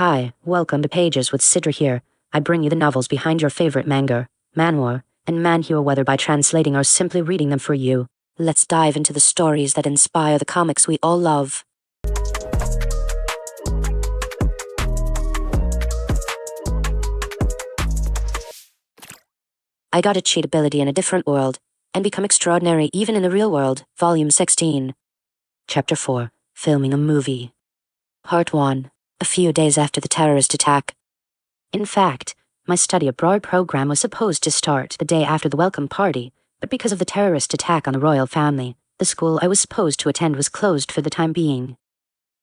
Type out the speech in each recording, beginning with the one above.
Hi, welcome to Pages with Sidra here. I bring you the novels behind your favorite manga, Manhwa, and Manhwa, whether by translating or simply reading them for you. Let's dive into the stories that inspire the comics we all love. I Got a Cheat Ability in a Different World, and Become Extraordinary Even in the Real World, Volume 16. Chapter 4, Filming a Movie. Part 1, a few days after the terrorist attack. In fact, my study abroad program was supposed to start the day after the welcome party, but because of the terrorist attack on the royal family, the school I was supposed to attend was closed for the time being.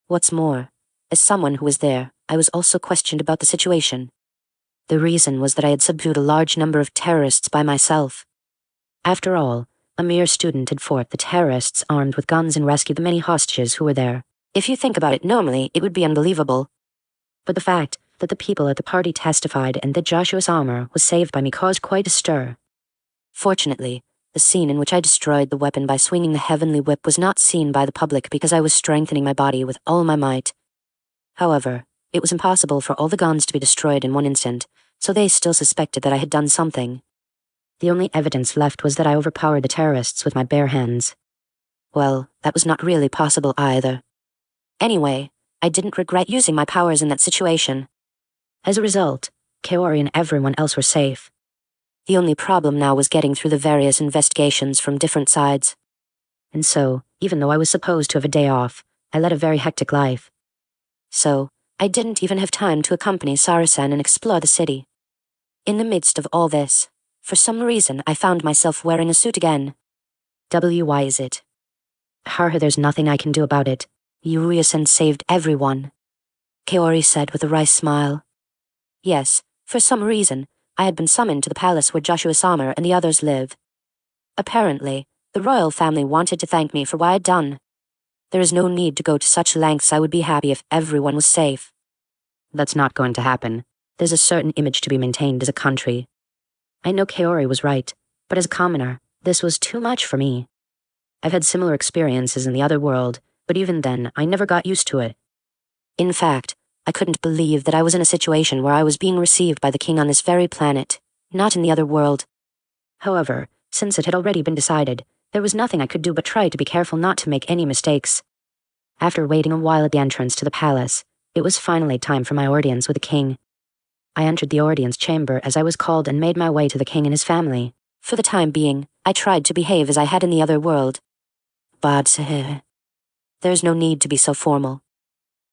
What's more, as someone who was there, I was also questioned about the situation. The reason was that I had subdued a large number of terrorists by myself. After all, a mere student had fought the terrorists armed with guns and rescued the many hostages who were there. If you think about it normally, it would be unbelievable. But the fact that the people at the party testified and that Joshua's armor was saved by me caused quite a stir. Fortunately, the scene in which I destroyed the weapon by swinging the heavenly whip was not seen by the public because I was strengthening my body with all my might. However, it was impossible for all the guns to be destroyed in one instant, so they still suspected that I had done something. The only evidence left was that I overpowered the terrorists with my bare hands. Well, that was not really possible either. Anyway, I didn't regret using my powers in that situation. As a result, Kaori and everyone else were safe. The only problem now was getting through the various investigations from different sides. And so, even though I was supposed to have a day off, I led a very hectic life. So, I didn't even have time to accompany Sarasan and explore the city. In the midst of all this, for some reason I found myself wearing a suit again. Why is it? There's nothing I can do about it. Yuria-san saved everyone, Kaori said with a wry smile. Yes, for some reason, I had been summoned to the palace where Joshua-sama and the others live. Apparently, the royal family wanted to thank me for what I'd done. There is no need to go to such lengths. I would be happy if everyone was safe. That's not going to happen. There's a certain image to be maintained as a country. I know Kaori was right, but as a commoner, this was too much for me. I've had similar experiences in the other world, but even then, I never got used to it. In fact, I couldn't believe that I was in a situation where I was being received by the king on this very planet, not in the other world. However, since it had already been decided, there was nothing I could do but try to be careful not to make any mistakes. After waiting a while at the entrance to the palace, it was finally time for my audience with the king. I entered the audience chamber as I was called and made my way to the king and his family. For the time being, I tried to behave as I had in the other world. Badsahir. There's no need to be so formal.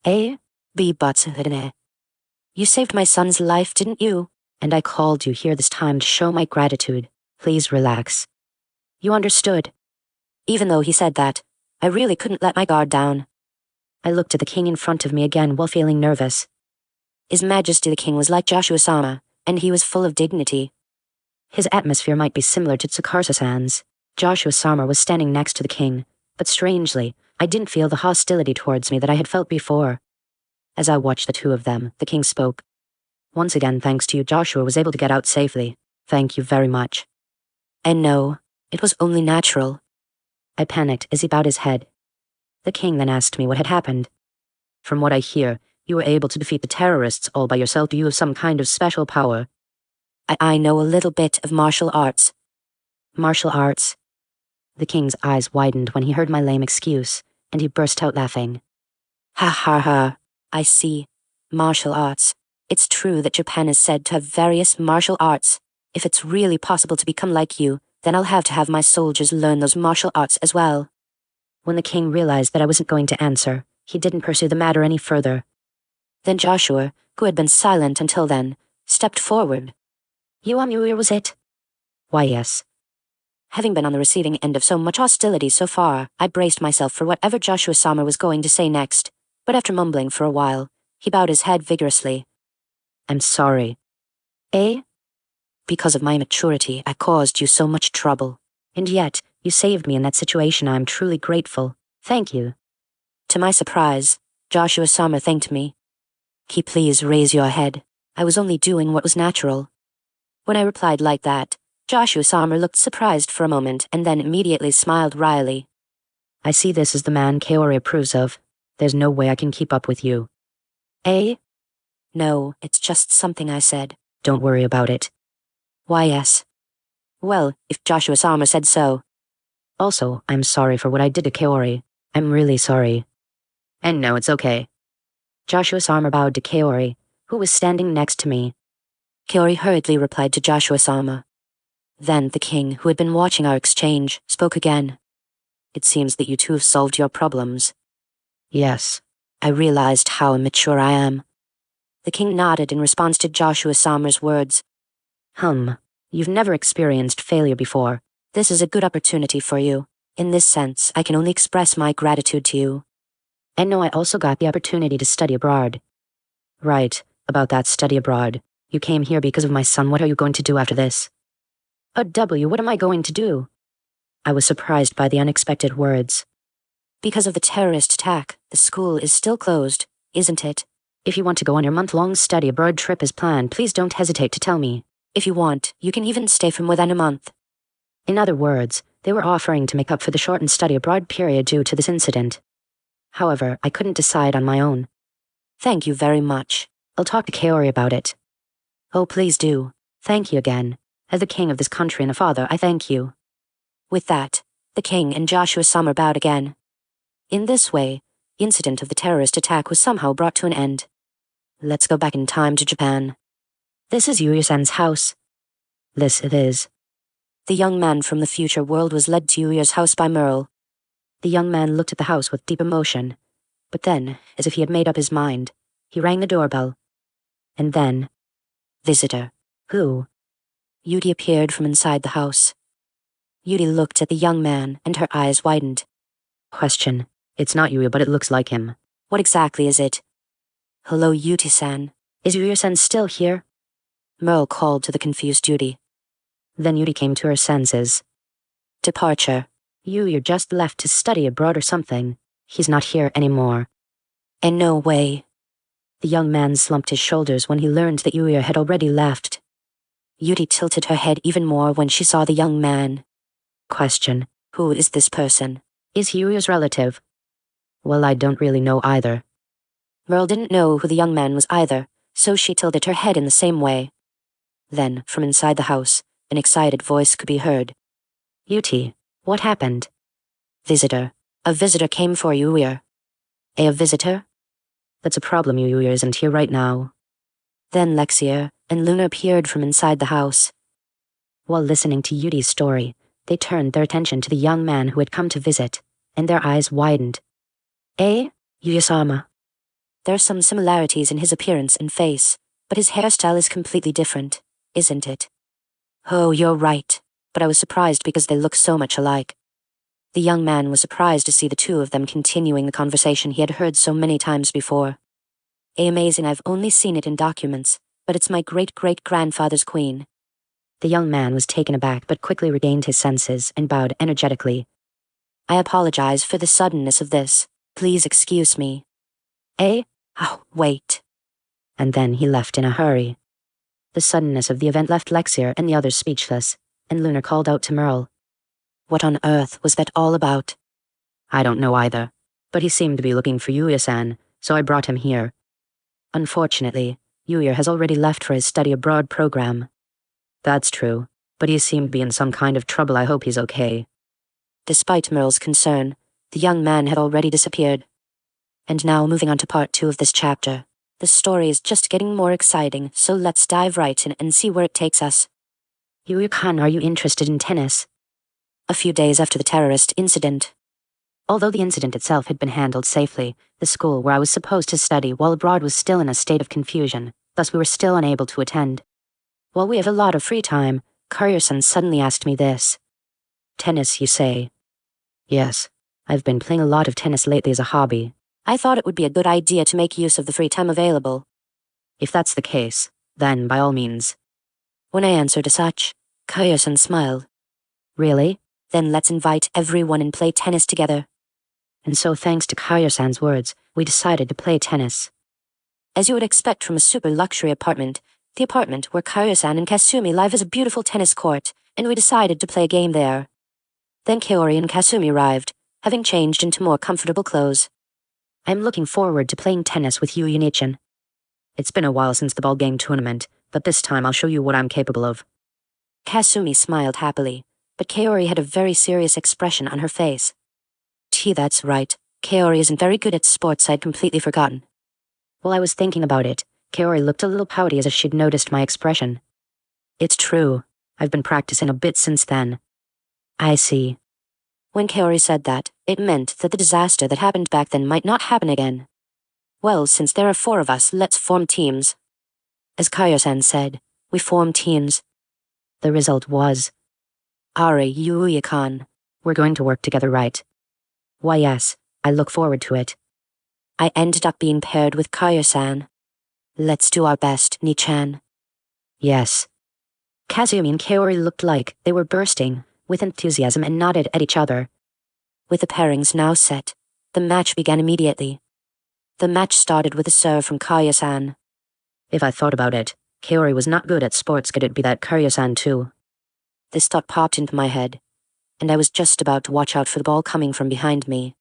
Be Badsahir. You saved my son's life, didn't you? And I called you here this time to show my gratitude. Please relax. You understood. Even though he said that, I really couldn't let my guard down. I looked at the king in front of me again while feeling nervous. His Majesty the King was like Joshua-sama, and he was full of dignity. His atmosphere might be similar to Tsukarsa-san's. Joshua-sama was standing next to the king, but strangely, I didn't feel the hostility towards me that I had felt before. As I watched the two of them, the king spoke. Once again, thanks to you, Joshua was able to get out safely. Thank you very much. And no, it was only natural. I panicked as he bowed his head. The king then asked me what had happened. From what I hear, you were able to defeat the terrorists all by yourself. Do you have some kind of special power? I know a little bit of martial arts. Martial arts? The king's eyes widened when he heard my lame excuse, and he burst out laughing. Ha ha ha, I see. Martial arts. It's true that Japan is said to have various martial arts. If it's really possible to become like you, then I'll have to have my soldiers learn those martial arts as well. When the king realized that I wasn't going to answer, he didn't pursue the matter any further. Then Joshua, who had been silent until then, stepped forward. Yuamura, was it? Why, yes. Having been on the receiving end of so much hostility so far, I braced myself for whatever Joshua-sama was going to say next, but after mumbling for a while, he bowed his head vigorously. I'm sorry. Because of my immaturity, I caused you so much trouble. And yet, you saved me in that situation. I'm truly grateful. Thank you. To my surprise, Joshua-sama thanked me. Please raise your head. I was only doing what was natural. When I replied like that, Joshua-sama looked surprised for a moment and then immediately smiled wryly. I see this as the man Kaori approves of. There's no way I can keep up with you. No, it's just something I said. Don't worry about it. Why, yes. Well, if Joshua-sama said so. Also, I'm sorry for what I did to Kaori. I'm really sorry. And no, it's okay. Joshua-sama bowed to Kaori, who was standing next to me. Kaori hurriedly replied to Joshua-sama. Then the king, who had been watching our exchange, spoke again. It seems that you two have solved your problems. Yes. I realized how immature I am. The king nodded in response to Joshua-sama's words. You've never experienced failure before. This is a good opportunity for you. In this sense, I can only express my gratitude to you. And no, I also got the opportunity to study abroad. Right, about that study abroad. You came here because of my son. What are you going to do after this? What am I going to do? I was surprised by the unexpected words. Because of the terrorist attack, the school is still closed, isn't it? If you want to go on your month-long study abroad trip as planned, please don't hesitate to tell me. If you want, you can even stay for more than a month. In other words, they were offering to make up for the shortened study abroad period due to this incident. However, I couldn't decide on my own. Thank you very much. I'll talk to Kaori about it. Oh, please do. Thank you again. As the king of this country and a father, I thank you. With that, the king and Joshua-sama bowed again. In this way, the incident of the terrorist attack was somehow brought to an end. Let's go back in time to Japan. This is Yuya-san's house. This it is. The young man from the future world was led to Yuya's house by Merle. The young man looked at the house with deep emotion, but then, as if he had made up his mind, he rang the doorbell. And then, visitor. Who? Yuri appeared from inside the house. Yuri looked at the young man, and her eyes widened. Question. It's not Yuya, but it looks like him. What exactly is it? Hello, Yuti-san. Is Yuya-san still here? Merle called to the confused Yuri. Then Yuri came to her senses. Departure. Yuya just left to study abroad or something. He's not here anymore. And no way. The young man slumped his shoulders when he learned that Yuya had already left. Yuri tilted her head even more when she saw the young man. Question. Who is this person? Is he Yuya's relative? Well, I don't really know either. Merle didn't know who the young man was either, so she tilted her head in the same way. Then, from inside the house, an excited voice could be heard. Yuti, what happened? Visitor. A visitor came for Yuya. A visitor? That's a problem. Yuya isn't here right now. Then Lexia and Luna appeared from inside the house. While listening to Yuri's story, they turned their attention to the young man who had come to visit, and their eyes widened. Yuya-sama. There are some similarities in his appearance and face, but his hairstyle is completely different, isn't it? Oh, you're right, but I was surprised because they look so much alike. The young man was surprised to see the two of them continuing the conversation he had heard so many times before. Amazing, I've only seen it in documents, but it's my great-great-grandfather's queen. The young man was taken aback but quickly regained his senses and bowed energetically. I apologize for the suddenness of this. Please excuse me. Oh, wait. And then he left in a hurry. The suddenness of the event left Lexia and the others speechless, and Luna called out to Merle. What on earth was that all about? I don't know either, but he seemed to be looking for Yuya-san, so I brought him here. Unfortunately, Yuya has already left for his study abroad program. That's true, but he seemed to be in some kind of trouble. I hope he's okay. Despite Merle's concern, the young man had already disappeared. And now moving on to part 2 of this chapter. The story is just getting more exciting, so let's dive right in and see where it takes us. Yuya-kan, are you interested in tennis? A few days after the terrorist incident. Although the incident itself had been handled safely, the school where I was supposed to study while abroad was still in a state of confusion, thus we were still unable to attend. While we have a lot of free time, Karyer-san suddenly asked me this. Tennis, you say? Yes, I've been playing a lot of tennis lately as a hobby. I thought it would be a good idea to make use of the free time available. If that's the case, then by all means. When I answered as such, Karyer-san smiled. Really? Then let's invite everyone and play tennis together. And so thanks to Karyer-san's words, we decided to play tennis. As you would expect from a super luxury apartment, the apartment where Karyer-san and Kasumi live is a beautiful tennis court, and we decided to play a game there. Then Kaori and Kasumi arrived, having changed into more comfortable clothes. I'm looking forward to playing tennis with you, Yunichan. It's been a while since the ball game tournament, but this time I'll show you what I'm capable of. Kasumi smiled happily, but Kaori had a very serious expression on her face. That's right. Kaori isn't very good at sports, I'd completely forgotten. While I was thinking about it, Kaori looked a little pouty as if she'd noticed my expression. It's true. I've been practicing a bit since then. I see. When Kaori said that, it meant that the disaster that happened back then might not happen again. Well, since there are 4 of us, let's form teams. As Kaio-san said, we formed teams. The result was, Ari Yuya-kan, we're going to work together, right? Why, yes, I look forward to it. I ended up being paired with Kaio-san. Let's do our best, Ni-chan. Yes. Kazumi and Kaori looked like they were bursting with enthusiasm and nodded at each other. With the pairings now set, the match began immediately. The match started with a serve from Kaio-san. If I thought about it, Kaori was not good at sports, could it be that Kaio-san too? This thought popped into my head, and I was just about to watch out for the ball coming from behind me.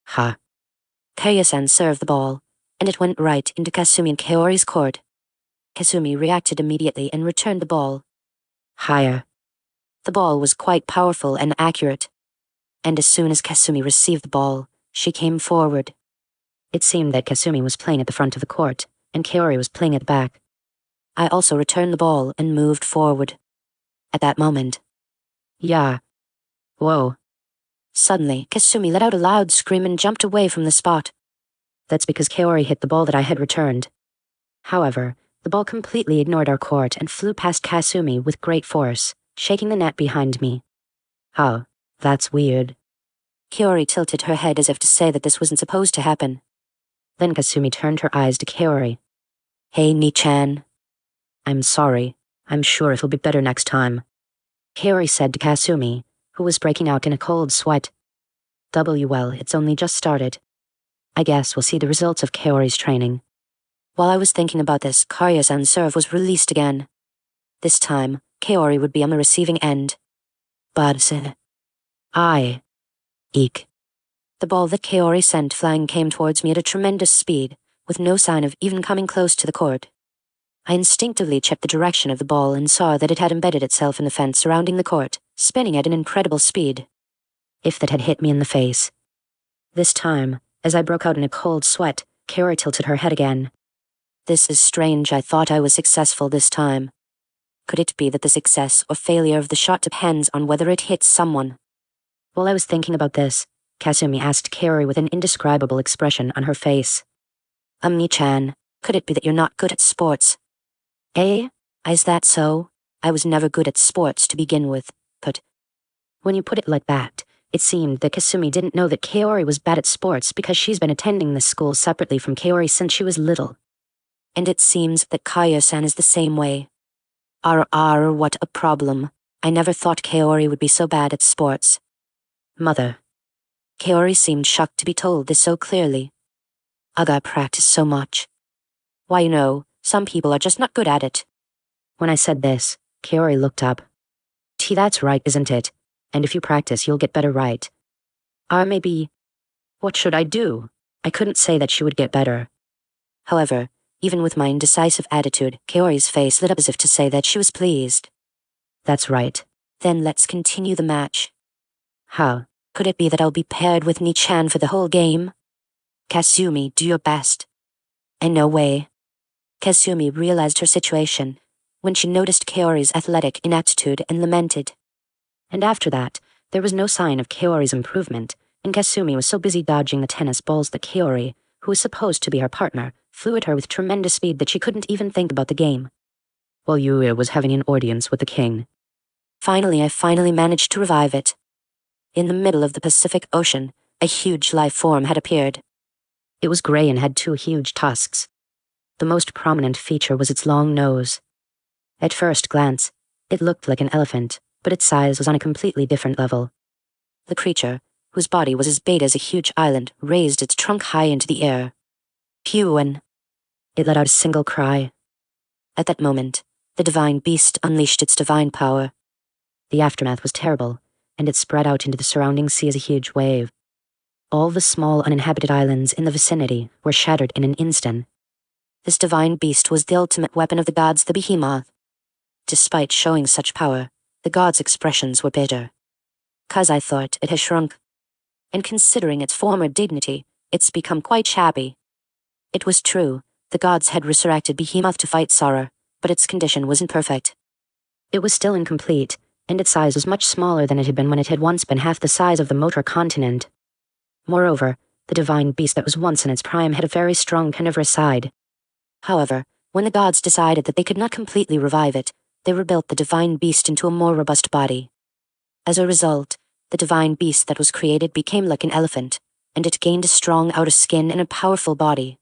Ha. Kaio-san served the ball, and it went right into Kasumi and Kaori's court. Kasumi reacted immediately and returned the ball. Higher. The ball was quite powerful and accurate, and as soon as Kasumi received the ball, she came forward. It seemed that Kasumi was playing at the front of the court, and Kaori was playing at the back. I also returned the ball and moved forward. At that moment, yeah. Whoa. Suddenly, Kasumi let out a loud scream and jumped away from the spot. That's because Kaori hit the ball that I had returned. However, the ball completely ignored our court and flew past Kasumi with great force, shaking the net behind me. Oh, that's weird. Kaori tilted her head as if to say that this wasn't supposed to happen. Then Kasumi turned her eyes to Kaori. Hey, Ni-chan. I'm sorry. I'm sure it'll be better next time. Kaori said to Kasumi, who was breaking out in a cold sweat. Well, it's only just started. I guess we'll see the results of Kaori's training. While I was thinking about this, Kaio-san's serve was released again. This time, Kaori would be on the receiving end. But Eek. The ball that Kaori sent flying came towards me at a tremendous speed, with no sign of even coming close to the court. I instinctively checked the direction of the ball and saw that it had embedded itself in the fence surrounding the court, spinning at an incredible speed. If that had hit me in the face. This time, as I broke out in a cold sweat, Kaori tilted her head again. This is strange. I thought I was successful this time. Could it be that the success or failure of the shot depends on whether it hits someone? While I was thinking about this, Kasumi asked Kaori with an indescribable expression on her face. Ni-chan, could it be that you're not good at sports? Is that so? I was never good at sports to begin with, but when you put it like that, it seemed that Kasumi didn't know that Kaori was bad at sports because she's been attending this school separately from Kaori since she was little. And it seems that Kaio-san is the same way. What a problem. I never thought Kaori would be so bad at sports. Mother. Kaori seemed shocked to be told this so clearly. Aga practiced so much. Why, some people are just not good at it. When I said this, Kaori looked up. That's right, isn't it? And if you practice, you'll get better, right? Maybe. What should I do? I couldn't say that she would get better. However, even with my indecisive attitude, Kaori's face lit up as if to say that she was pleased. That's right. Then let's continue the match. How? Could it be that I'll be paired with Ni-chan for the whole game? Kasumi, do your best. And no way. Kasumi realized her situation when she noticed Kaori's athletic inaptitude and lamented. And after that, there was no sign of Kaori's improvement, and Kasumi was so busy dodging the tennis balls that Kaori, who was supposed to be her partner, flew at her with tremendous speed that she couldn't even think about the game. While Yuya was having an audience with the king. I finally managed to revive it. In the middle of the Pacific Ocean, a huge life form had appeared. It was gray and had 2 huge tusks. The most prominent feature was its long nose. At first glance, it looked like an elephant, but its size was on a completely different level. The creature, whose body was as big as a huge island, raised its trunk high into the air. Phew! It let out a single cry. At that moment, the divine beast unleashed its divine power. The aftermath was terrible, and it spread out into the surrounding sea as a huge wave. All the small uninhabited islands in the vicinity were shattered in an instant. This divine beast was the ultimate weapon of the gods, the behemoth. Despite showing such power, the gods' expressions were bitter. 'Cause I thought it has shrunk. And considering its former dignity, it's become quite shabby. It was true, the gods had resurrected Behemoth to fight Sidra, but its condition wasn't perfect. It was still incomplete, and its size was much smaller than it had been when it had once been half the size of the motor continent. Moreover, the divine beast that was once in its prime had a very strong carnivorous side. However, when the gods decided that they could not completely revive it, they rebuilt the divine beast into a more robust body. As a result, the divine beast that was created became like an elephant, and it gained a strong outer skin and a powerful body.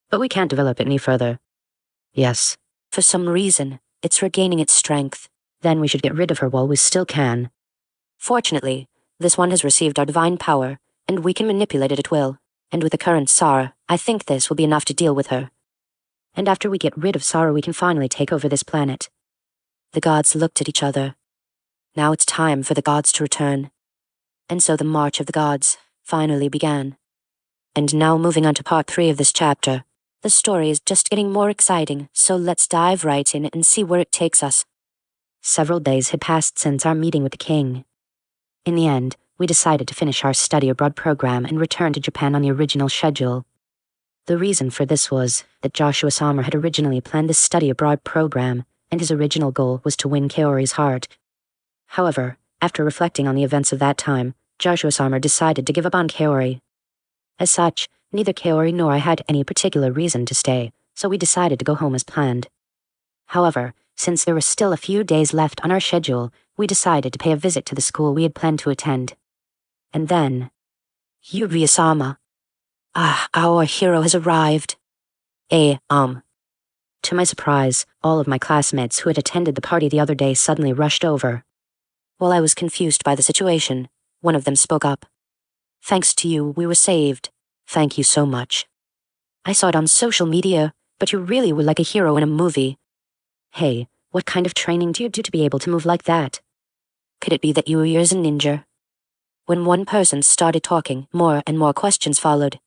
But we can't develop it any further. Yes. For some reason, it's regaining its strength. Then we should get rid of her while we still can. Fortunately, this one has received our divine power, and we can manipulate it at will. And with the current Sidra, I think this will be enough to deal with her. And after we get rid of Sidra, we can finally take over this planet. The gods looked at each other. Now it's time for the gods to return. And so the March of the Gods finally began. And now moving on to part 3 of this chapter. The story is just getting more exciting, so let's dive right in and see where it takes us. Several days had passed since our meeting with the king. In the end, we decided to finish our study abroad program and return to Japan on the original schedule. The reason for this was that Joshua Sommer had originally planned this study abroad program, and his original goal was to win Kaori's heart. However, after reflecting on the events of that time, Joshua Sommer decided to give up on Kaori. As such, neither Kaori nor I had any particular reason to stay, so we decided to go home as planned. However, since there were still a few days left on our schedule, we decided to pay a visit to the school we had planned to attend. And then... Yuria-sama. Our hero has arrived. To my surprise, all of my classmates who had attended the party the other day suddenly rushed over. While I was confused by the situation, one of them spoke up. Thanks to you, we were saved. Thank you so much. I saw it on social media, but you really were like a hero in a movie. Hey, what kind of training do you do to be able to move like that? Could it be that Yuya is a ninja? When one person started talking, more and more questions followed.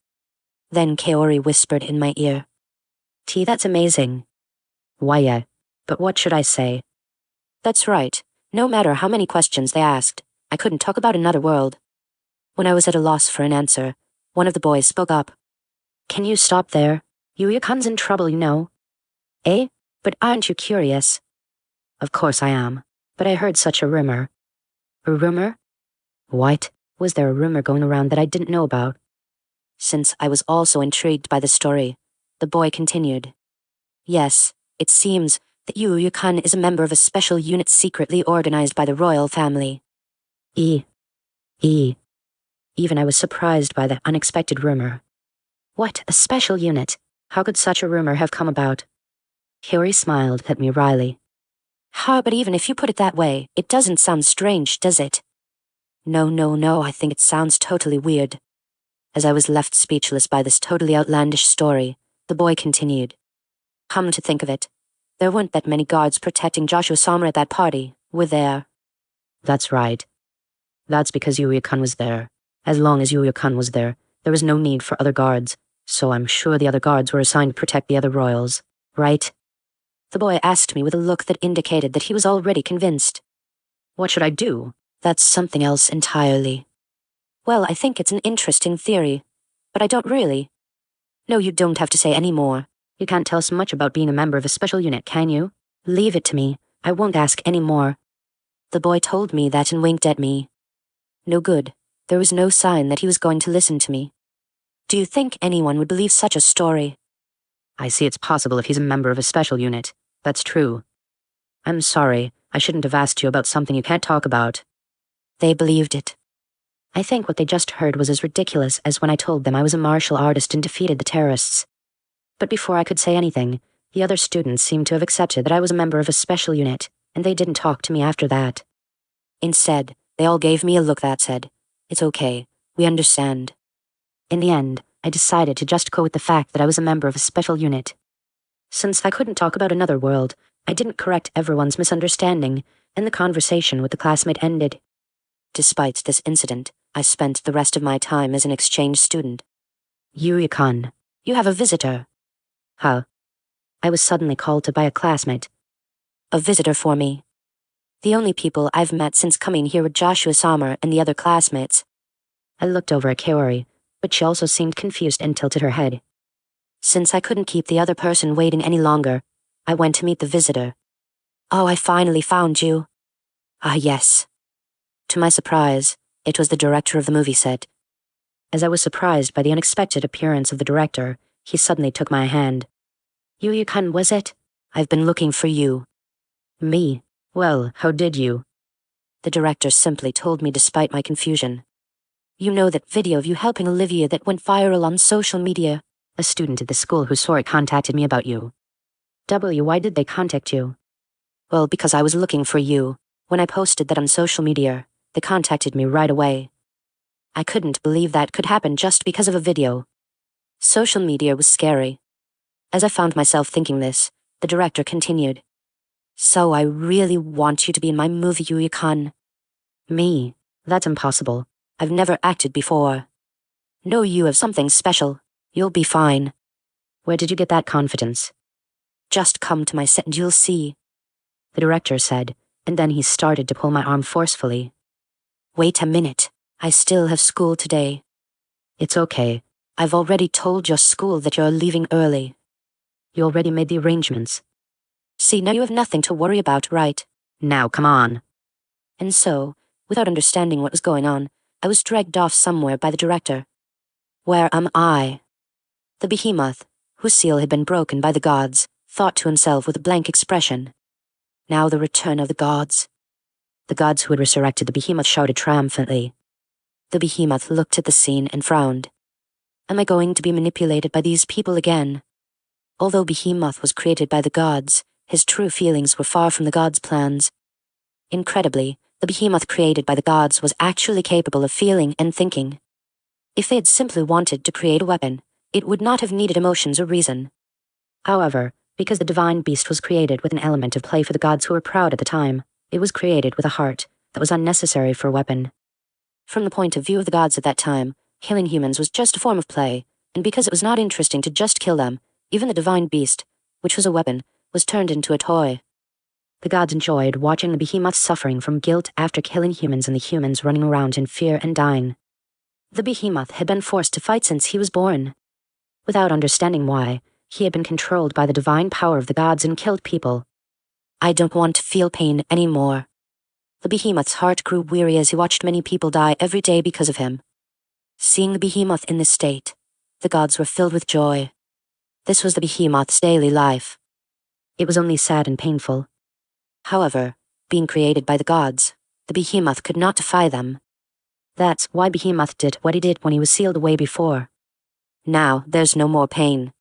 Then Kaori whispered in my ear. That's amazing. Why, yeah, but what should I say? That's right. No matter how many questions they asked, I couldn't talk about another world. When I was at a loss for an answer, one of the boys spoke up. Can you stop there? Yuya-kun's in trouble, you know. But aren't you curious? Of course I am, but I heard such a rumor. A rumor? What? Was there a rumor going around that I didn't know about? Since I was also intrigued by the story, the boy continued. Yes, it seems that Yuya-kun is a member of a special unit secretly organized by the royal family. Even I was surprised by the unexpected rumor. What, a special unit? How could such a rumor have come about? Kaori smiled at me wryly. But even if you put it that way, it doesn't sound strange, does it? No, I think it sounds totally weird. As I was left speechless by this totally outlandish story, the boy continued. Come to think of it, there weren't that many guards protecting Joshua Sommer at that party, were there? That's right. That's because Yuya-kun was there. As long as Yuya-kun was there, there was no need for other guards, so I'm sure the other guards were assigned to protect the other royals, right? The boy asked me with a look that indicated that he was already convinced. What should I do? That's something else entirely. Well, I think it's an interesting theory, but I don't really. No, you don't have to say any more. You can't tell us much about being a member of a special unit, can you? Leave it to me. I won't ask any more. The boy told me that and winked at me. No good. There was no sign that he was going to listen to me. Do you think anyone would believe such a story? I see it's possible if he's a member of a special unit. That's true. I'm sorry. I shouldn't have asked you about something you can't talk about. They believed it. I think what they just heard was as ridiculous as when I told them I was a martial artist and defeated the terrorists. But before I could say anything, the other students seemed to have accepted that I was a member of a special unit, and they didn't talk to me after that. Instead, they all gave me a look that said, It's okay, we understand. In the end, I decided to just go with the fact that I was a member of a special unit. Since I couldn't talk about another world, I didn't correct everyone's misunderstanding, and the conversation with the classmate ended. Despite this incident, I spent the rest of my time as an exchange student. Yuya-kun, you have a visitor. Huh, I was suddenly called to by a classmate. A visitor for me. The only people I've met since coming here were Joshua Sommer and the other classmates. I looked over at Kaori, but she also seemed confused and tilted her head. Since I couldn't keep the other person waiting any longer, I went to meet the visitor. Oh, I finally found you. Ah, yes. To my surprise, it was the director of the movie set. As I was surprised by the unexpected appearance of the director, he suddenly took my hand. Yu-Kan, was it? I've been looking for you. Me? Well, how did you? The director simply told me despite my confusion. You know that video of you helping Olivia that went viral on social media? A student at the school who saw it contacted me about you. Why did they contact you? Well, because I was looking for you. When I posted that on social media, they contacted me right away. I couldn't believe that could happen just because of a video. Social media was scary. As I found myself thinking this, the director continued. So I really want you to be in my movie, Yu-Kan. Me? That's impossible. I've never acted before. No, you have something special. You'll be fine. Where did you get that confidence? Just come to my set and you'll see. The director said, and then he started to pull my arm forcefully. Wait a minute. I still have school today. It's okay. I've already told your school that you're leaving early. You already made the arrangements. See, now you have nothing to worry about, right? Now, come on. And so, without understanding what was going on, I was dragged off somewhere by the director. Where am I? The behemoth, whose seal had been broken by the gods, thought to himself with a blank expression. Now the return of the gods. The gods who had resurrected the behemoth shouted triumphantly. The behemoth looked at the scene and frowned. Am I going to be manipulated by these people again? Although Behemoth was created by the gods, his true feelings were far from the gods' plans. Incredibly, the Behemoth created by the gods was actually capable of feeling and thinking. If they had simply wanted to create a weapon, it would not have needed emotions or reason. However, because the divine beast was created with an element of play for the gods who were proud at the time, it was created with a heart that was unnecessary for a weapon. From the point of view of the gods at that time, killing humans was just a form of play, and because it was not interesting to just kill them, even the divine beast, which was a weapon, was turned into a toy. The gods enjoyed watching the behemoth suffering from guilt after killing humans and the humans running around in fear and dying. The behemoth had been forced to fight since he was born. Without understanding why, he had been controlled by the divine power of the gods and killed people. I don't want to feel pain anymore. The behemoth's heart grew weary as he watched many people die every day because of him. Seeing the behemoth in this state, the gods were filled with joy. This was the behemoth's daily life. It was only sad and painful. However, being created by the gods, the behemoth could not defy them. That's why Behemoth did what he did when he was sealed away before. Now, there's no more pain.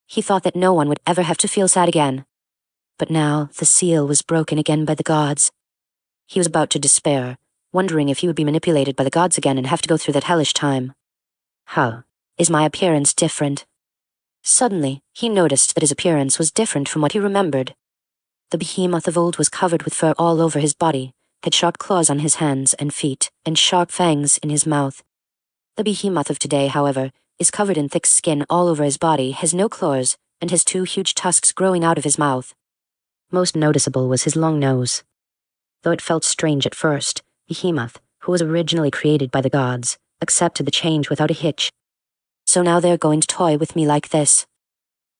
He thought that no one would ever have to feel sad again. But now, the seal was broken again by the gods. He was about to despair, wondering if he would be manipulated by the gods again and have to go through that hellish time. How? Is my appearance different? Suddenly, he noticed that his appearance was different from what he remembered. The behemoth of old was covered with fur all over his body, had sharp claws on his hands and feet, and sharp fangs in his mouth. The behemoth of today, however, is covered in thick skin all over his body, has no claws, and has two huge tusks growing out of his mouth. Most noticeable was his long nose. Though it felt strange at first, Behemoth, who was originally created by the gods, accepted the change without a hitch. So now they're going to toy with me like this.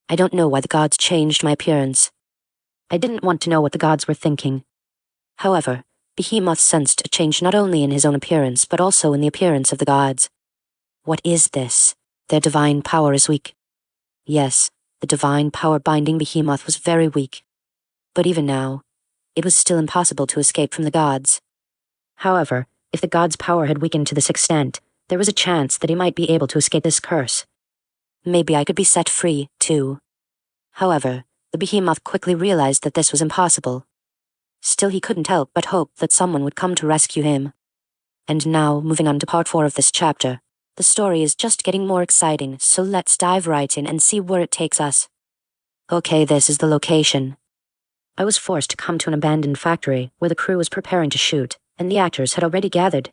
I don't know why the gods changed my appearance. I didn't want to know what the gods were thinking. However, Behemoth sensed a change not only in his own appearance but also in the appearance of the gods. What is this? Their divine power is weak. Yes, the divine power binding Behemoth was very weak. But even now, it was still impossible to escape from the gods. However, if the gods' power had weakened to this extent, there was a chance that he might be able to escape this curse. Maybe I could be set free, too. However, the Behemoth quickly realized that this was impossible. Still, he couldn't help but hope that someone would come to rescue him. And now, moving on to part 4 of this chapter, the story is just getting more exciting, so let's dive right in and see where it takes us. Okay, this is the location. I was forced to come to an abandoned factory where the crew was preparing to shoot, and the actors had already gathered.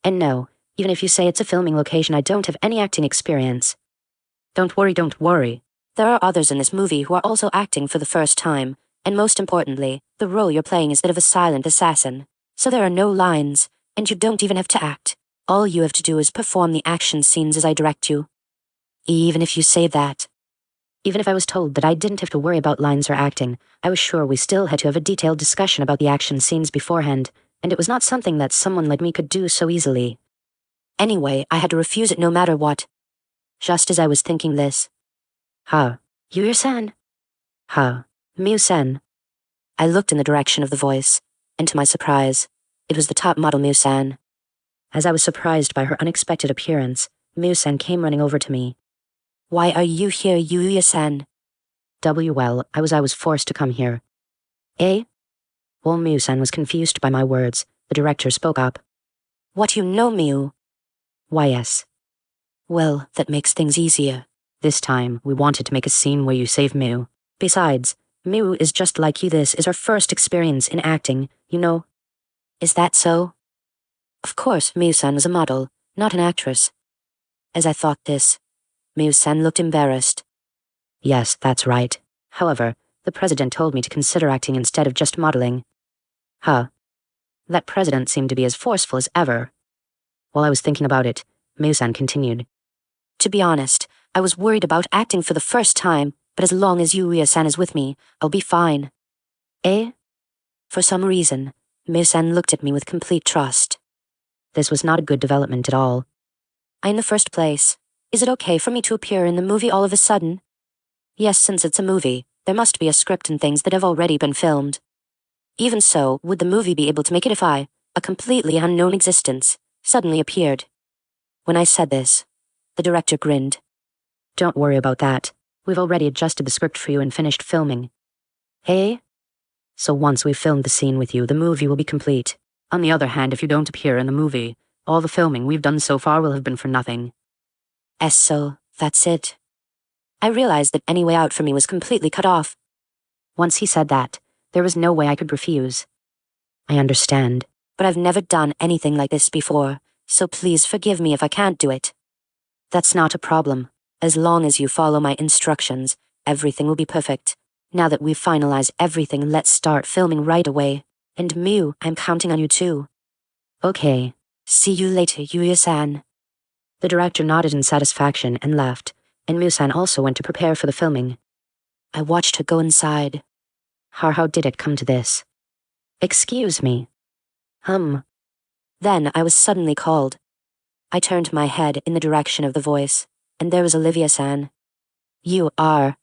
And no, even if you say it's a filming location, I don't have any acting experience. Don't worry. There are others in this movie who are also acting for the first time, and most importantly, the role you're playing is that of a silent assassin. So there are no lines, and you don't even have to act. All you have to do is perform the action scenes as I direct you. Even if you say that. Even if I was told that I didn't have to worry about lines or acting, I was sure we still had to have a detailed discussion about the action scenes beforehand, and it was not something that someone like me could do so easily. Anyway, I had to refuse it no matter what. Just as I was thinking this. Yuya-san? Miu-san. I looked in the direction of the voice, and to my surprise, it was the top model Miu-san. As I was surprised by her unexpected appearance, Miu-san came running over to me. Why are you here, Yuya-san? Well, I was forced to come here. Eh? While Miu-san was confused by my words, the director spoke up. What you know, Miu? Why, yes. Well, that makes things easier. This time, we wanted to make a scene where you save Miu. Besides, Miu is just like you. This is her first experience in acting, you know. Is that so? Of course, Miu-san was a model, not an actress. As I thought this, Miu-san looked embarrassed. Yes, that's right. However, the president told me to consider acting instead of just modeling. That president seemed to be as forceful as ever. While I was thinking about it, Miu-san continued. To be honest, I was worried about acting for the first time, but as long as Yuya-san is with me, I'll be fine. Eh? For some reason, Miu-san looked at me with complete trust. This was not a good development at all. In the first place, is it okay for me to appear in the movie all of a sudden? Yes, since it's a movie, there must be a script and things that have already been filmed. Even so, would the movie be able to make it if I, a completely unknown existence, suddenly appeared? When I said this, the director grinned. Don't worry about that. We've already adjusted the script for you and finished filming. Hey? So once we've filmed the scene with you, the movie will be complete. On the other hand, if you don't appear in the movie, all the filming we've done so far will have been for nothing. So, that's it. I realized that any way out for me was completely cut off. Once he said that, there was no way I could refuse. I understand, but I've never done anything like this before, so please forgive me if I can't do it. That's not a problem. As long as you follow my instructions, everything will be perfect. Now that we've finalized everything, let's start filming right away. And Miu, I'm counting on you too. Okay. See you later, Yuya-san. The director nodded in satisfaction and left, and Miu-san also went to prepare for the filming. I watched her go inside. How did it come to this? Excuse me. Then I was suddenly called. I turned my head in the direction of the voice, and there was Olivia-san. You are...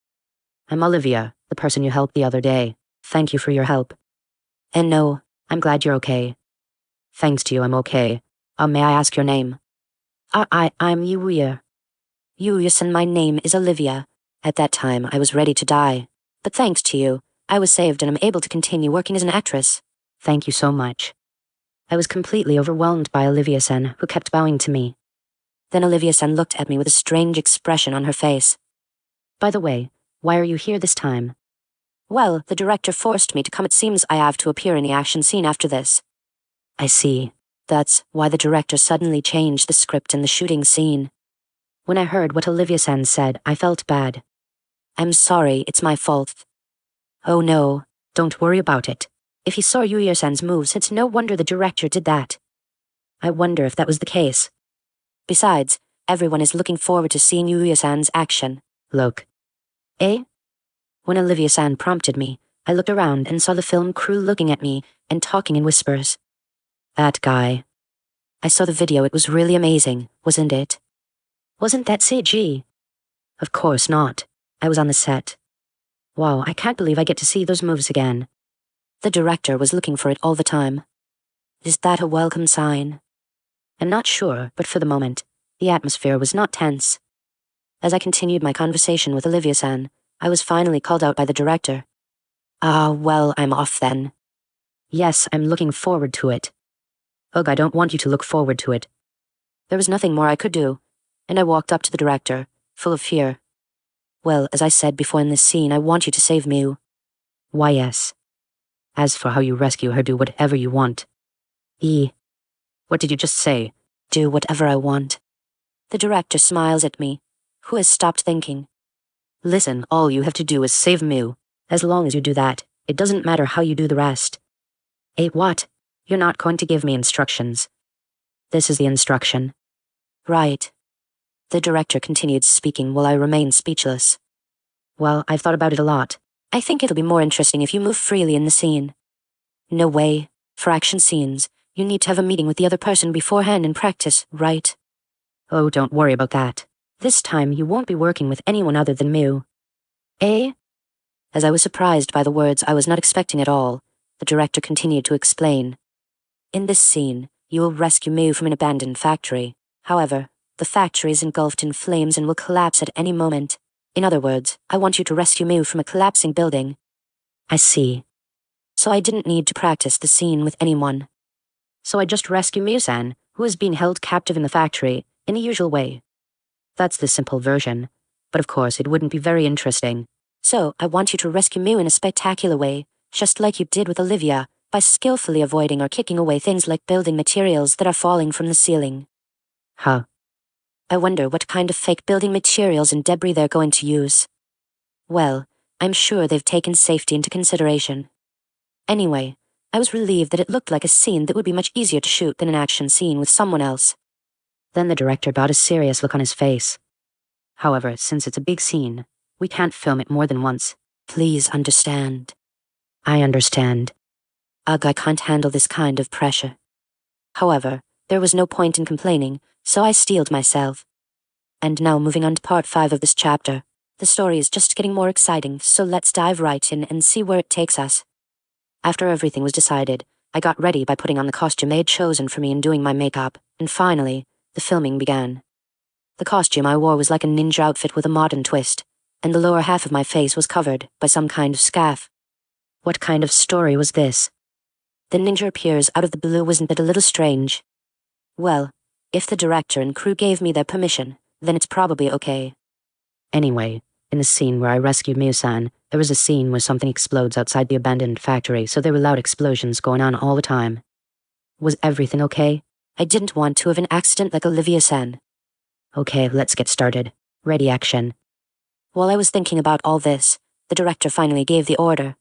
I'm Olivia, the person you helped the other day. Thank you for your help. And no, I'm glad you're okay. Thanks to you, I'm okay. May I ask your name? I'm Yuya. Yuya-san, my name is Olivia. At that time, I was ready to die. But thanks to you, I was saved and I'm able to continue working as an actress. Thank you so much. I was completely overwhelmed by Olivia-san, who kept bowing to me. Then Olivia-san looked at me with a strange expression on her face. By the way, why are you here this time? Well, the director forced me to come. It seems I have to appear in the action scene after this. I see. That's why the director suddenly changed the script in the shooting scene. When I heard what Olivia-san said, I felt bad. I'm sorry, it's my fault. Oh no, don't worry about it. If he saw Yuya-san's moves, it's no wonder the director did that. I wonder if that was the case. Besides, everyone is looking forward to seeing Yuya-san's action. Look. Eh? When Olivia-san prompted me, I looked around and saw the film crew looking at me and talking in whispers. That guy. I saw the video, it was really amazing, wasn't it? Wasn't that CG? Of course not. I was on the set. Wow, I can't believe I get to see those moves again. The director was looking for it all the time. Is that a welcome sign? I'm not sure, but for the moment, the atmosphere was not tense. As I continued my conversation with Olivia-san, I was finally called out by the director. Well, I'm off then. Yes, I'm looking forward to it. Ugh, I don't want you to look forward to it. There was nothing more I could do, and I walked up to the director, full of fear. Well, as I said before in this scene, I want you to save Miu. Why, yes. As for how you rescue her, do whatever you want. What did you just say? Do whatever I want. The director smiles at me. Who has stopped thinking? Listen, all you have to do is save Mu. As long as you do that, it doesn't matter how you do the rest. What? You're not going to give me instructions. This is the instruction. Right. The director continued speaking while I remained speechless. Well, I've thought about it a lot. I think it'll be more interesting if you move freely in the scene. No way. For action scenes, you need to have a meeting with the other person beforehand and practice, right? Oh, don't worry about that. This time, you won't be working with anyone other than Mu. As I was surprised by the words I was not expecting at all, the director continued to explain. In this scene, you will rescue Mu from an abandoned factory. However, the factory is engulfed in flames and will collapse at any moment. In other words, I want you to rescue Mu from a collapsing building. I see. So I didn't need to practice the scene with anyone. So I just rescue Mu-san, who is being held captive in the factory, in the usual way. That's the simple version. But of course, it wouldn't be very interesting. So I want you to rescue Mu in a spectacular way, just like you did with Olivia, by skillfully avoiding or kicking away things like building materials that are falling from the ceiling. Huh. I wonder what kind of fake building materials and debris they're going to use. Well, I'm sure they've taken safety into consideration. Anyway, I was relieved that it looked like a scene that would be much easier to shoot than an action scene with someone else. Then the director got a serious look on his face. However, since it's a big scene, we can't film it more than once. Please understand. I understand. Ugh, I can't handle this kind of pressure. However, there was no point in complaining, so I steeled myself. And now moving on to part 5 of this chapter. The story is just getting more exciting, so let's dive right in and see where it takes us. After everything was decided, I got ready by putting on the costume they had chosen for me and doing my makeup, and finally, the filming began. The costume I wore was like a ninja outfit with a modern twist, and the lower half of my face was covered by some kind of scarf. What kind of story was this? The ninja appears out of the blue, wasn't that a little strange? Well, if the director and crew gave me their permission, then it's probably okay. Anyway, in the scene where I rescued Mu-san, there was a scene where something explodes outside the abandoned factory, so there were loud explosions going on all the time. Was everything okay? I didn't want to have an accident like Olivia-san. Okay, let's get started. Ready, action. While I was thinking about all this, the director finally gave the order.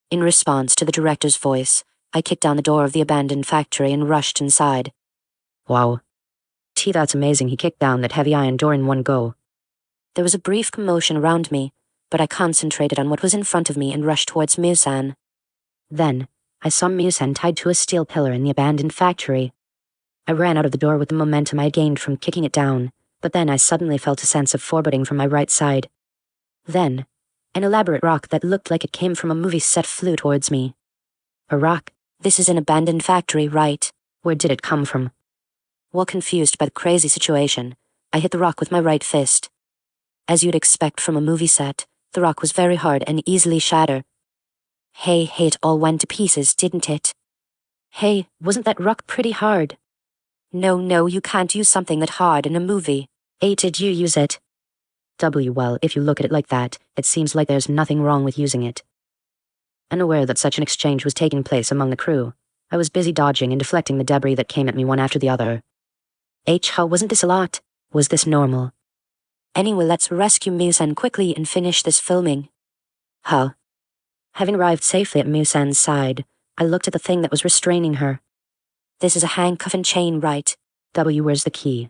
In response to the director's voice, I kicked down the door of the abandoned factory and rushed inside. Wow. That's amazing, he kicked down that heavy iron door in one go. There was a brief commotion around me, but I concentrated on what was in front of me and rushed towards Mu-san. Then, I saw Mu-san tied to a steel pillar in the abandoned factory. I ran out of the door with the momentum I had gained from kicking it down, but then I suddenly felt a sense of foreboding from my right side. Then, an elaborate rock that looked like it came from a movie set flew towards me. A rock? This is an abandoned factory, right? Where did it come from? While confused by the crazy situation, I hit the rock with my right fist. As you'd expect from a movie set, the rock was very hard and easily shattered. Hey, it all went to pieces, didn't it? Hey, wasn't that rock pretty hard? No, you can't use something that hard in a movie. Did you use it? Well, if you look at it like that, it seems like there's nothing wrong with using it. Unaware that such an exchange was taking place among the crew, I was busy dodging and deflecting the debris that came at me one after the other. How wasn't this a lot? Was this normal? Anyway, let's rescue Mu-san quickly and finish this filming. Huh? Having arrived safely at Mu-san's side, I looked at the thing that was restraining her. This is a handcuff and chain, right? Where's the key?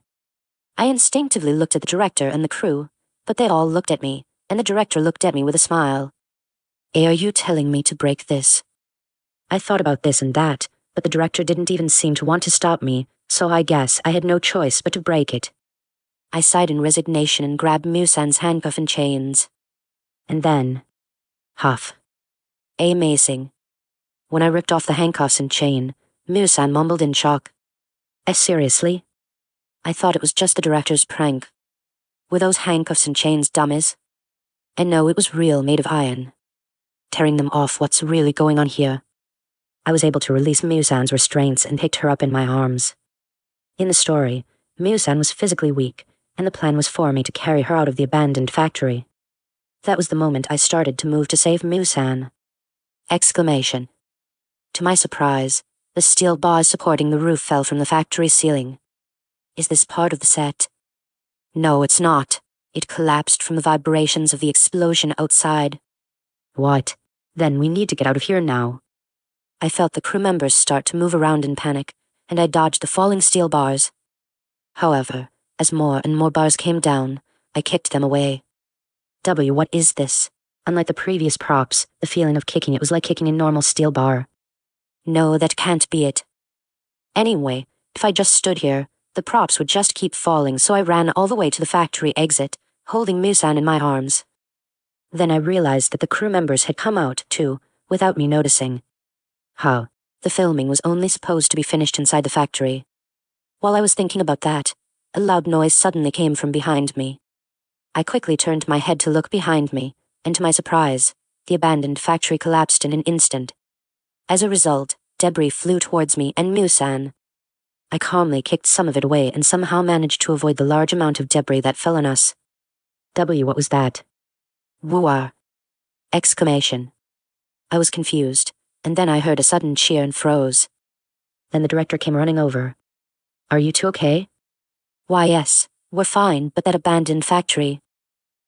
I instinctively looked at the director and the crew, but they all looked at me, and the director looked at me with a smile. Are you telling me to break this? I thought about this and that, but the director didn't even seem to want to stop me, so I guess I had no choice but to break it. I sighed in resignation and grabbed Mu-san's handcuff and chains. And then... huff. Amazing. When I ripped off the handcuffs and chain, Mu-san mumbled in shock. Seriously? I thought it was just the director's prank. Were those handcuffs and chains dummies? And no, it was real, made of iron. Tearing them off, what's really going on here? I was able to release Mu-san's restraints and picked her up in my arms. In the story, Mu-san was physically weak, and the plan was for me to carry her out of the abandoned factory. That was the moment I started to move to save Mu-san. Exclamation. To my surprise, the steel bars supporting the roof fell from the factory ceiling. Is this part of the set? No, it's not. It collapsed from the vibrations of the explosion outside. What? Then we need to get out of here now. I felt the crew members start to move around in panic, and I dodged the falling steel bars. However, as more and more bars came down, I kicked them away. What is this? Unlike the previous props, the feeling of kicking it was like kicking a normal steel bar. No, that can't be it. Anyway, if I just stood here, the props would just keep falling, so I ran all the way to the factory exit, holding Musan in my arms. Then I realized that the crew members had come out, too, without me noticing. How? The filming was only supposed to be finished inside the factory. While I was thinking about that, a loud noise suddenly came from behind me. I quickly turned my head to look behind me, and to my surprise, the abandoned factory collapsed in an instant. As a result, debris flew towards me and Musan. I calmly kicked some of it away and somehow managed to avoid the large amount of debris that fell on us. What was that? Wooar! Exclamation. I was confused, and then I heard a sudden cheer and froze. Then the director came running over. Are you two okay? Why, yes, we're fine, but that abandoned factory.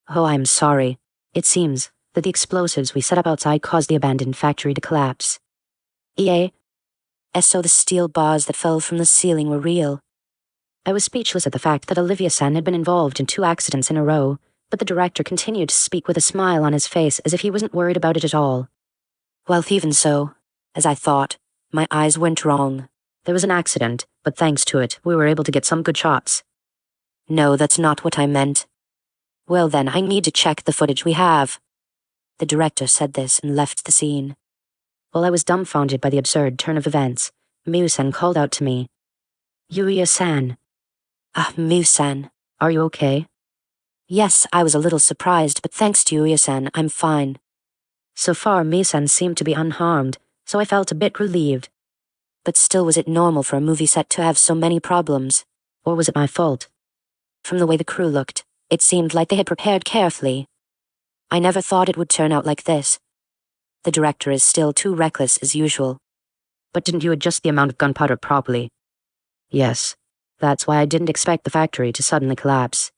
Oh, I'm sorry. It seems that the explosives we set up outside caused the abandoned factory to collapse. So the steel bars that fell from the ceiling were real. I was speechless at the fact that Olivia-san had been involved in 2 accidents in a row, but the director continued to speak with a smile on his face as if he wasn't worried about it at all. Well, even so, as I thought, my eyes went wrong. There was an accident, but thanks to it, we were able to get some good shots. No, that's not what I meant. Well then, I need to check the footage we have. The director said this and left the scene. While I was dumbfounded by the absurd turn of events, Musan called out to me. Yuya-san. Musan. Are you okay? Yes, I was a little surprised, but thanks to Yuya-san, I'm fine. So far, Musan seemed to be unharmed, so I felt a bit relieved. But still, was it normal for a movie set to have so many problems? Or was it my fault? From the way the crew looked, it seemed like they had prepared carefully. I never thought it would turn out like this. The director is still too reckless as usual. But didn't you adjust the amount of gunpowder properly? Yes. That's why I didn't expect the factory to suddenly collapse.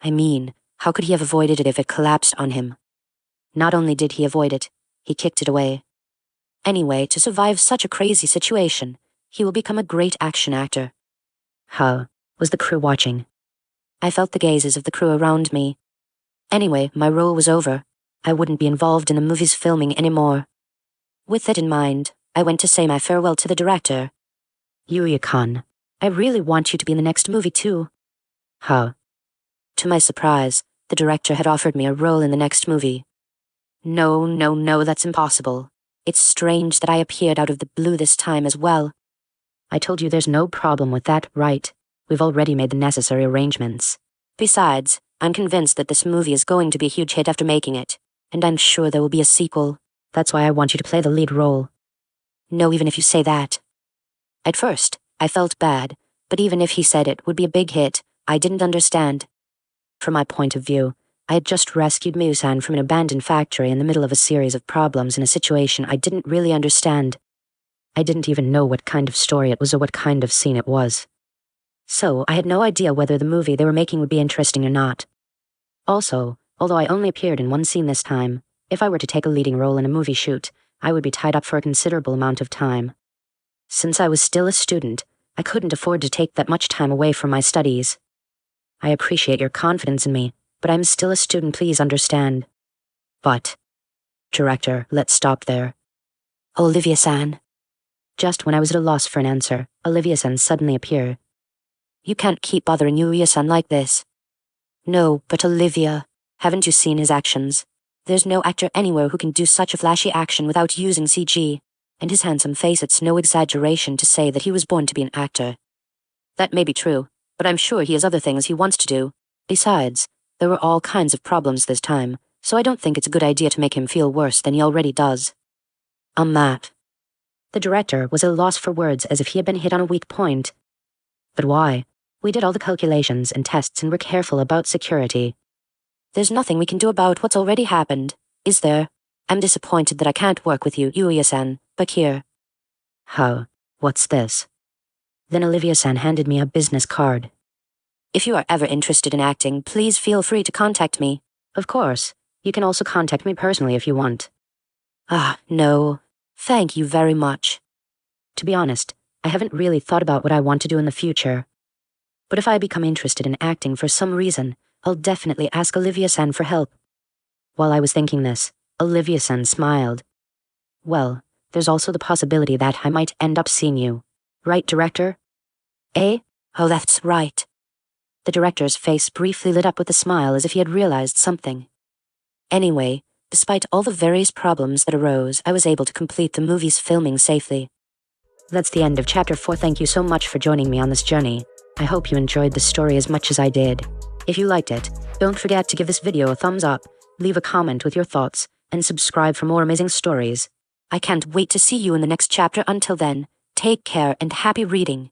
I mean, how could he have avoided it if it collapsed on him? Not only did he avoid it, he kicked it away. Anyway, to survive such a crazy situation, he will become a great action actor. How? Was the crew watching? I felt the gazes of the crew around me. Anyway, my role was over. I wouldn't be involved in the movie's filming anymore. With that in mind, I went to say my farewell to the director. Yuya-kan, I really want you to be in the next movie too. How? To my surprise, the director had offered me a role in the next movie. No, that's impossible. It's strange that I appeared out of the blue this time as well. I told you there's no problem with that, right? We've already made the necessary arrangements. Besides, I'm convinced that this movie is going to be a huge hit after making it, and I'm sure there will be a sequel. That's why I want you to play the lead role. No, even if you say that. At first, I felt bad, but even if he said it would be a big hit, I didn't understand. From my point of view, I had just rescued Musan from an abandoned factory in the middle of a series of problems in a situation I didn't really understand. I didn't even know what kind of story it was or what kind of scene it was. So I had no idea whether the movie they were making would be interesting or not. Also, although I only appeared in 1 scene this time, if I were to take a leading role in a movie shoot, I would be tied up for a considerable amount of time. Since I was still a student, I couldn't afford to take that much time away from my studies. I appreciate your confidence in me, but I'm still a student, please understand. But, Director, let's stop there. Olivia-san. Just when I was at a loss for an answer, Olivia-san suddenly appeared. You can't keep bothering Yuya-san like this. No, but Olivia, haven't you seen his actions? There's no actor anywhere who can do such a flashy action without using CG, and his handsome face, it's no exaggeration to say that he was born to be an actor. That may be true, but I'm sure he has other things he wants to do. Besides, there were all kinds of problems this time, so I don't think it's a good idea to make him feel worse than he already does. Matt. The director was at a loss for words as if he had been hit on a weak point. But why? We did all the calculations and tests and were careful about security. There's nothing we can do about what's already happened, is there? I'm disappointed that I can't work with you, Yuya-san, but here. How? What's this? Then Olivia-san handed me a business card. If you are ever interested in acting, please feel free to contact me. Of course. You can also contact me personally if you want. No. Thank you very much. To be honest, I haven't really thought about what I want to do in the future. But if I become interested in acting for some reason, I'll definitely ask Olivia-san for help. While I was thinking this, Olivia-san smiled. Well, there's also the possibility that I might end up seeing you. Right, director? Eh? Oh, that's right. The director's face briefly lit up with a smile as if he had realized something. Anyway, despite all the various problems that arose, I was able to complete the movie's filming safely. That's the end of Chapter 4. Thank you so much for joining me on this journey. I hope you enjoyed the story as much as I did. If you liked it, don't forget to give this video a thumbs up, leave a comment with your thoughts, and subscribe for more amazing stories. I can't wait to see you in the next chapter. Until then, take care and happy reading.